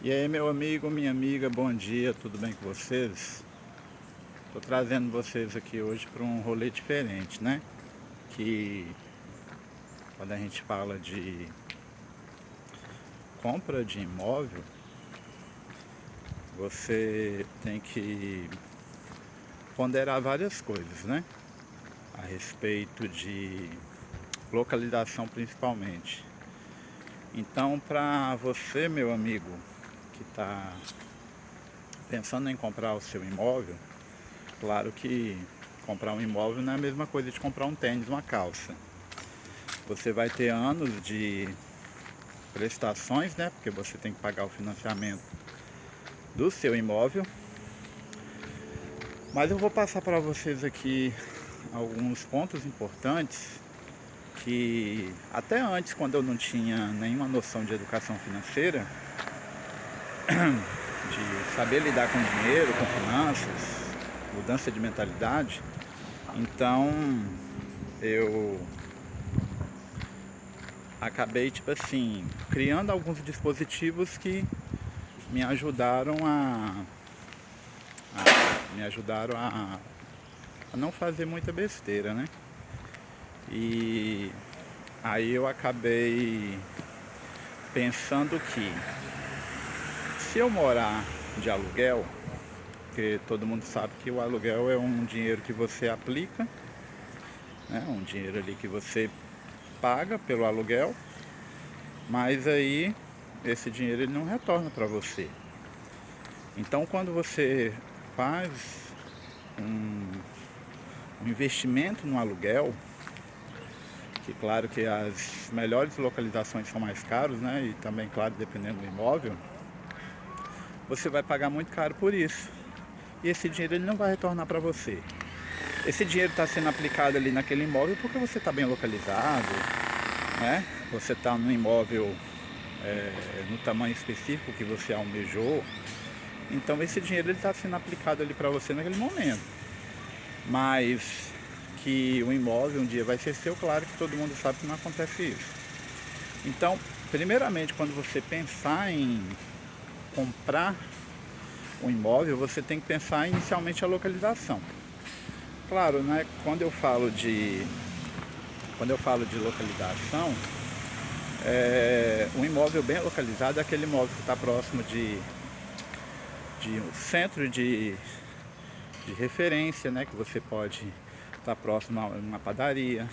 E aí, meu amigo, minha amiga, bom dia, tudo bem com vocês? Tô trazendo vocês aqui hoje para um rolê diferente, né? Que quando a gente fala de compra de imóvel, você tem que ponderar várias coisas, né? A respeito de localização principalmente. Então, para você, meu amigo, que está pensando em comprar o seu imóvel, claro que comprar um imóvel não é a mesma coisa de comprar um tênis, uma calça. Você vai ter anos de prestações, né? Porque você tem que pagar o financiamento do seu imóvel. Mas eu vou passar para vocês aqui alguns pontos importantes que até antes, quando eu não tinha nenhuma noção de educação financeira, de saber lidar com dinheiro, com finanças, mudança de mentalidade, então eu acabei, tipo assim, criando alguns dispositivos que me ajudaram a não fazer muita besteira, né? E aí eu acabei pensando que se eu morar de aluguel, porque todo mundo sabe que o aluguel é um dinheiro que você aplica, né? Um dinheiro ali que você paga pelo aluguel, mas aí esse dinheiro ele não retorna para você. Então quando você faz um, um investimento no aluguel, que claro que as melhores localizações são mais caros, né? E também, claro, dependendo do imóvel, você vai pagar muito caro por isso. E esse dinheiro ele não vai retornar para você. Esse dinheiro está sendo aplicado ali naquele imóvel porque você está bem localizado, né? Você está no imóvel no tamanho específico que você almejou. Então esse dinheiro está sendo aplicado ali para você naquele momento. Mas que o imóvel um dia vai ser seu, claro que todo mundo sabe que não acontece isso. Então, primeiramente, quando você pensar em comprar um imóvel, você tem que pensar inicialmente a localização. Claro, né? Quando eu falo de localização, um imóvel bem localizado é aquele imóvel que está próximo de um centro de referência, né? Que você pode estar próximo a uma padaria,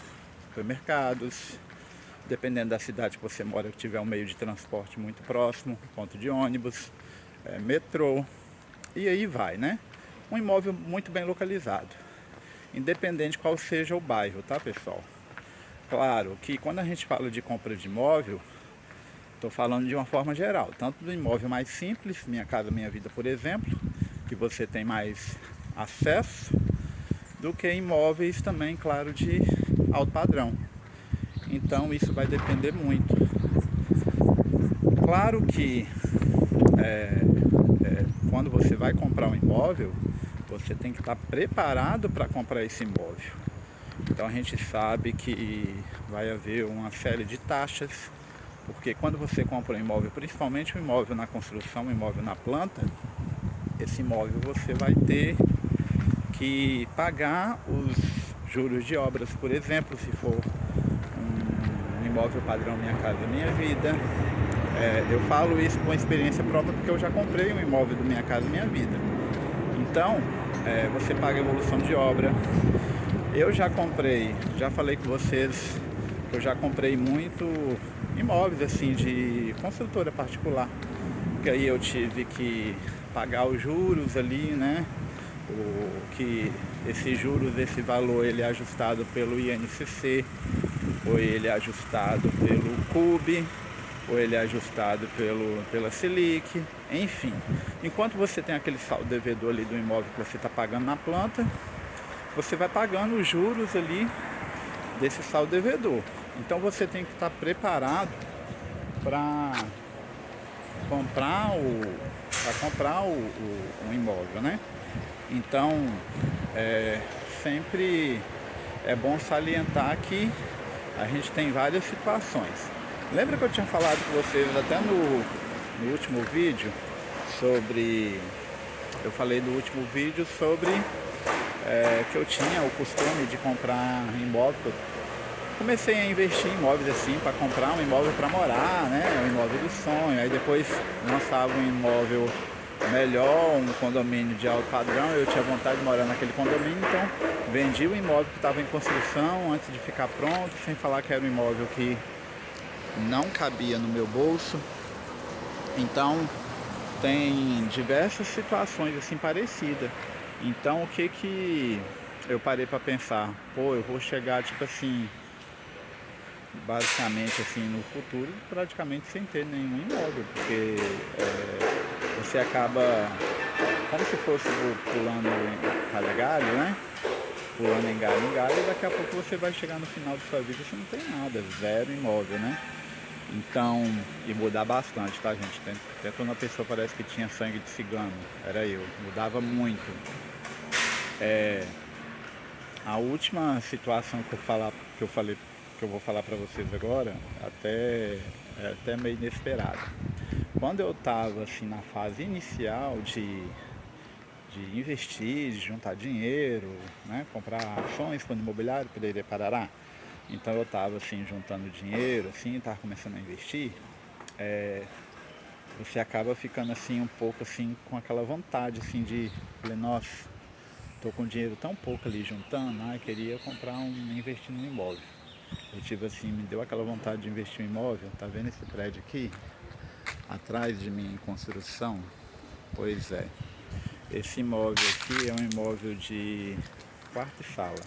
supermercados, dependendo da cidade que você mora, que tiver um meio de transporte muito próximo, ponto de ônibus, metrô, e aí vai, né? Um imóvel muito bem localizado, independente qual seja o bairro, tá, pessoal? Claro que quando a gente fala de compra de imóvel, estou falando de uma forma geral, tanto do imóvel mais simples, Minha Casa Minha Vida, por exemplo, que você tem mais acesso, do que imóveis também, claro, de alto padrão. Então isso vai depender muito. Claro que quando você vai comprar um imóvel, você tem que estar preparado para comprar esse imóvel. Então a gente sabe que vai haver uma série de taxas, porque quando você compra um imóvel, principalmente um imóvel na construção, um imóvel na planta, esse imóvel você vai ter que pagar os juros de obras, por exemplo, se for um imóvel padrão Minha Casa Minha Vida. Eu falo isso com experiência própria porque eu já comprei um imóvel do Minha Casa Minha Vida. Então, você paga a evolução de obra. Eu já comprei, já falei com vocês, eu já comprei muito imóveis assim de construtora particular, porque aí eu tive que pagar os juros ali, né? Que esses juros, esse valor, ele é ajustado pelo INCC, ou ele é ajustado pelo CUB, ou ele é ajustado pela Selic, enfim. Enquanto você tem aquele saldo devedor ali do imóvel que você está pagando na planta, você vai pagando os juros ali desse saldo devedor. Então você tem que estar preparado para comprar um imóvel, né? Então sempre é bom salientar que a gente tem várias situações. Lembra que eu tinha falado com vocês até no último vídeo sobre... Eu falei no último vídeo sobre que eu tinha o costume de comprar imóvel. Comecei a investir em imóveis assim, para comprar um imóvel para morar, né? Um imóvel do sonho. Aí depois lançava um imóvel melhor, um condomínio de alto padrão. Eu tinha vontade de morar naquele condomínio, então vendi o imóvel que estava em construção antes de ficar pronto, sem falar que era um imóvel que não cabia no meu bolso. Então tem diversas situações assim parecidas. Então o que eu parei para pensar? Pô, eu vou chegar tipo assim, basicamente assim no futuro, praticamente sem ter nenhum imóvel, porque você acaba como se fosse pulando em cada galho, né? Pulando em galho, e daqui a pouco você vai chegar no final da sua vida e você não tem nada, zero imóvel, né? Então, e mudar bastante, tá, gente? Até quando a pessoa parece que tinha sangue de cigano, era eu, mudava muito. A última situação que eu vou falar para vocês agora, é até meio inesperado. Quando eu estava assim na fase inicial de investir, de juntar dinheiro, né, comprar ações, fundo imobiliário, poderia parará. Então eu estava assim juntando dinheiro, assim, estava começando a investir. Você acaba ficando assim um pouco assim com aquela vontade assim de, falei, nossa, tô com dinheiro tão pouco ali juntando, queria comprar investir num imóvel. Eu tive assim, me deu aquela vontade de investir em imóvel. Tá vendo esse prédio aqui? Atrás de mim em construção? Pois é. Esse imóvel aqui é um imóvel de quarto e sala.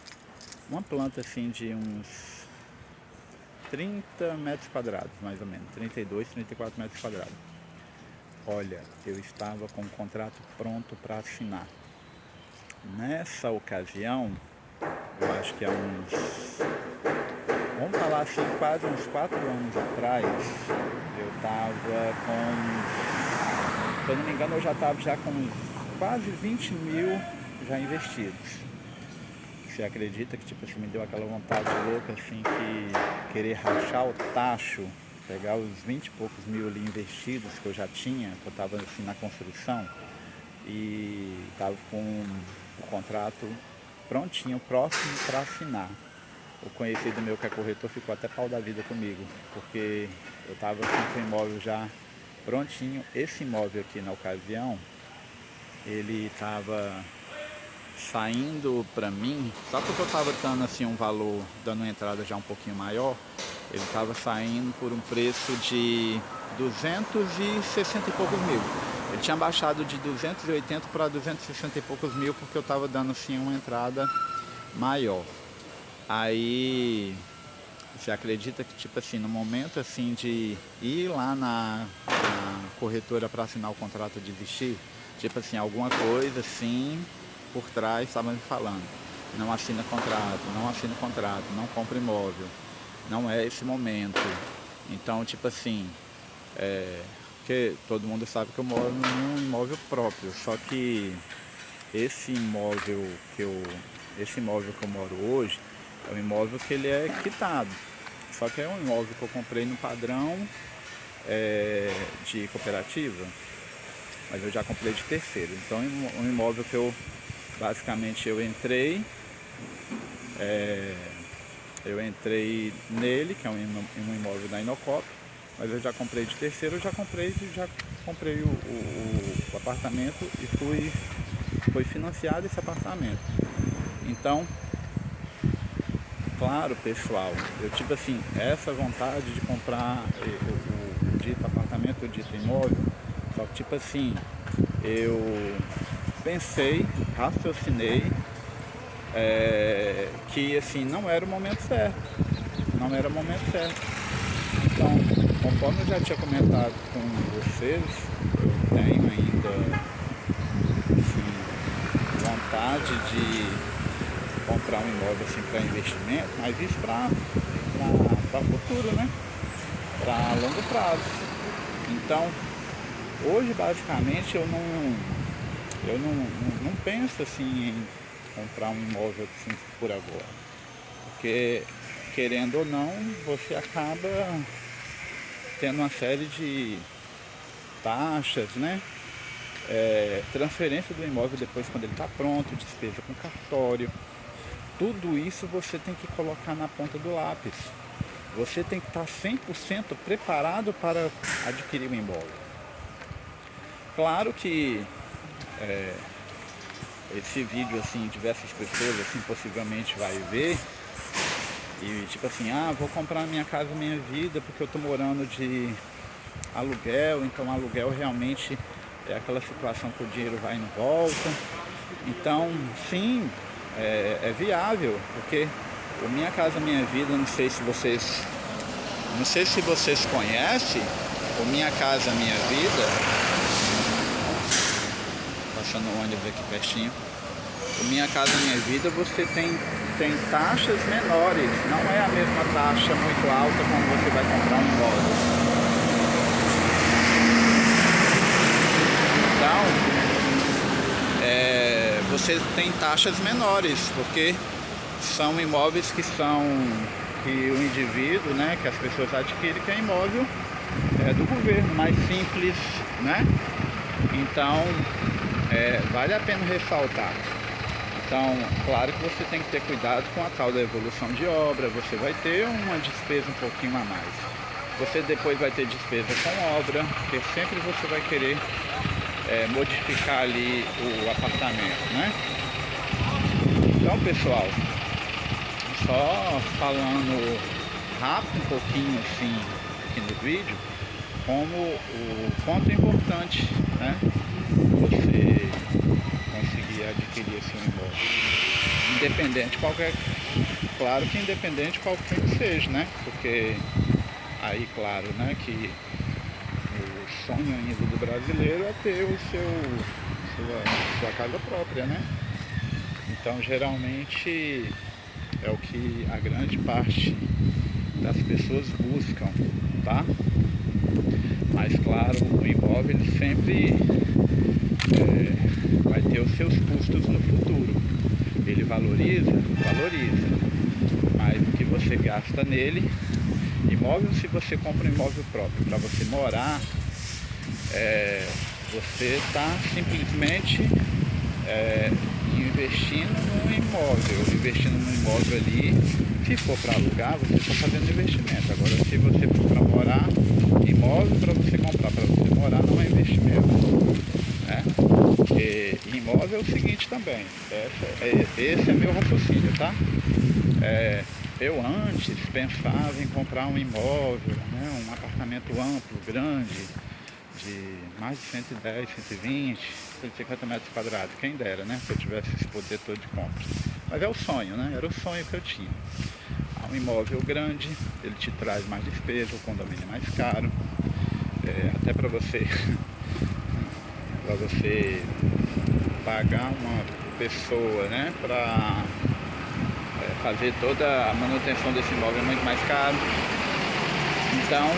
Uma planta assim de uns 30 metros quadrados, mais ou menos. 32, 34 metros quadrados. Olha, eu estava com o contrato pronto para assinar. Nessa ocasião, eu acho que há uns, vamos falar assim, quase uns 4 anos atrás, eu estava com, se eu não me engano, eu já estava já com quase 20 mil já investidos. Você acredita que tipo assim, me deu aquela vontade louca assim, que querer rachar o tacho, pegar os 20 e poucos mil ali investidos que eu já tinha, que eu estava assim na construção, e estava com o contrato prontinho, próximo para assinar. O conhecido meu que é corretor ficou até pau da vida comigo, porque eu estava com o imóvel já prontinho. Esse imóvel aqui na ocasião, ele estava saindo para mim, só porque eu estava dando assim um valor, dando uma entrada já um pouquinho maior, ele estava saindo por um preço de 260 e poucos mil. Ele tinha baixado de 280 para 260 e poucos mil, porque eu estava dando assim uma entrada maior. Aí você acredita que tipo assim, no momento assim de ir lá na corretora para assinar o contrato de desistir, tipo assim, alguma coisa assim por trás estava me falando, não assina contrato, não compra imóvel, não é esse momento. Então tipo assim, porque todo mundo sabe que eu moro num imóvel próprio, só que esse imóvel que eu moro hoje é um imóvel que ele é quitado, só que é um imóvel que eu comprei no padrão de cooperativa, mas eu já comprei de terceiro. Então um imóvel que eu basicamente eu entrei nele, que é um imóvel da Inocop, mas eu já comprei de terceiro, já comprei o apartamento e foi financiado esse apartamento. Então, claro, pessoal, eu tive assim, essa vontade de comprar o dito apartamento, o dito imóvel, só que tipo assim, eu pensei, raciocinei, que assim, não era o momento certo. Então, conforme eu já tinha comentado com vocês, eu tenho ainda assim, vontade de comprar um imóvel assim, para investimento, mas isso para futuro, né? Para longo prazo. Então, hoje basicamente eu não penso assim em comprar um imóvel assim por agora, porque querendo ou não você acaba tendo uma série taxas, né? Transferência do imóvel depois quando ele está pronto, despesa com cartório. Tudo isso você tem que colocar na ponta do lápis. Você tem que estar 100% preparado para adquirir o imóvel. Claro que esse vídeo assim, diversas pessoas assim possivelmente vai ver e tipo assim, vou comprar minha casa, minha vida, porque eu tô morando de aluguel, então aluguel realmente é aquela situação que o dinheiro vai e não volta. Então sim, é viável, porque o Minha Casa Minha Vida, não sei se vocês conhecem o Minha Casa Minha Vida. Passando o ônibus aqui pertinho. O Minha Casa Minha Vida, você tem taxas menores, não é a mesma taxa muito alta quando você vai comprar um imóvel. Então, você tem taxas menores, porque são imóveis que o indivíduo, né, que as pessoas adquirem, que é imóvel do governo, mais simples, né? Então, vale a pena ressaltar. Então, claro que você tem que ter cuidado com a tal da evolução de obra. Você vai ter uma despesa um pouquinho a mais. Você depois vai ter despesa com obra, porque sempre você vai querer modificar ali o apartamento, né? Então, pessoal, só falando rápido um pouquinho assim aqui no vídeo, como o quanto é importante, né, você conseguir adquirir esse imóvel, independente qualquer, claro que independente de qualquer que seja, né, porque aí claro, né, que o sonho ainda do brasileiro é ter sua casa própria, né. Então geralmente é o que a grande parte das pessoas buscam, tá? Mas claro, o imóvel ele sempre vai ter os seus custos no futuro. Ele valoriza, mas o que você gasta nele, imóvel, se você compra um imóvel próprio para você morar, você está simplesmente investindo no imóvel ali. Se for para alugar, você está fazendo investimento. Agora, se você for para morar, imóvel para você comprar, para você morar não é investimento, né? Porque imóvel é o seguinte também, esse é meu raciocínio, tá? Eu antes pensava em comprar um imóvel, né, um apartamento amplo, grande, de mais de 110, 120, 150 metros quadrados, quem dera, né, se eu tivesse esse poder todo de compra. Mas é o sonho, né, era o sonho que eu tinha. Um imóvel grande, ele te traz mais despesa, o condomínio é mais caro, até para você pagar uma pessoa, né, para fazer toda a manutenção desse imóvel é muito mais caro. Então,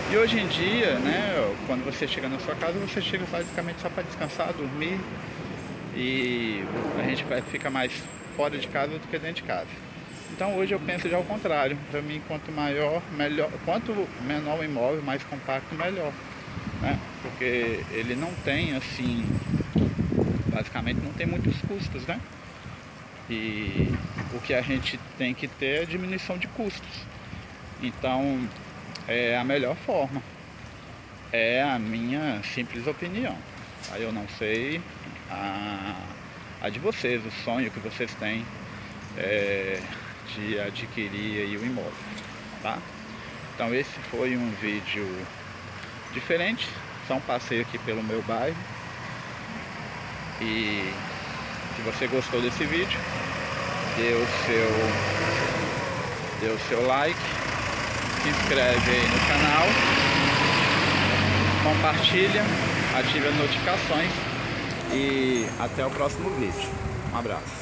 e hoje em dia, né, quando você chega na sua casa, você chega basicamente só para descansar, dormir, e a gente fica mais fora de casa do que dentro de casa. Então hoje eu penso já ao contrário. Para mim, quanto maior, melhor. Quanto menor o imóvel, mais compacto, melhor, né? Porque ele não tem assim, basicamente não tem muitos custos, né? E o que a gente tem que ter é diminuição de custos. Então é a melhor forma. É a minha simples opinião. Aí eu não sei a de vocês, o sonho que vocês têm de adquirir aí o imóvel, tá? Então esse foi um vídeo diferente, só um passeio aqui pelo meu bairro. E se você gostou desse vídeo, dê o seu like, se inscreve aí no canal, compartilha, ative as notificações e até o próximo vídeo. Um abraço.